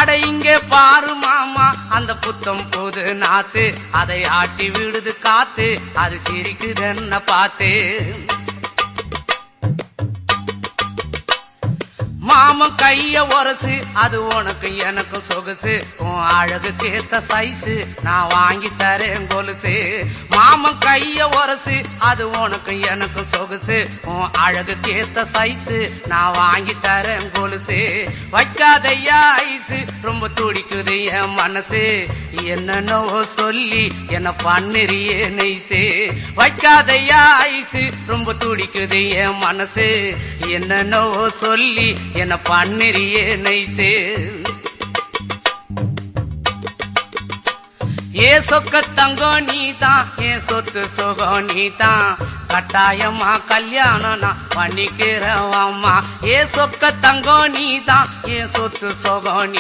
அட இங்கே பாரு மாமா அந்த புத்தம் புது நாத்து, அதை ஆட்டி விடுது காத்து, அது சிரிக்குதுன்ன பார்த்து. மாமன் கைய உரசு, அது உனக்கு எனக்கு சொகுசு, உன் அழகுக்கு ஏத்த சைஸு நான் வாங்கி தரேன் கொலுசு. மாமன் கைய உரசு, அது உனக்கு எனக்கு சொகுசு, உன் அழகுக்கு ஏத்த சைஸு நான் வாங்கி தரேன் கொலுசு. வைக்காதையா ஐசு, ரொம்ப துடிக்குது என் மனசு, என்னன்னோ சொல்லி என்ன பண்ணுறியே நெய்சு. வைக்காதையா ஐசு, ரொம்ப துடிக்குது என் மனசு, என்னன்னோ சொல்லி என்ன பண்ணுறியே நைசு. ஏ சொக்க தங்கம் நீதான், ஏன் சொத்து சுகம் நீதான், கட்டாயமா கல்யாணம் நான் பண்ணிக்கிறவம்மா. ஏ சொக்க தங்கம் நீதான், ஏன் சொத்து சுகம் நீ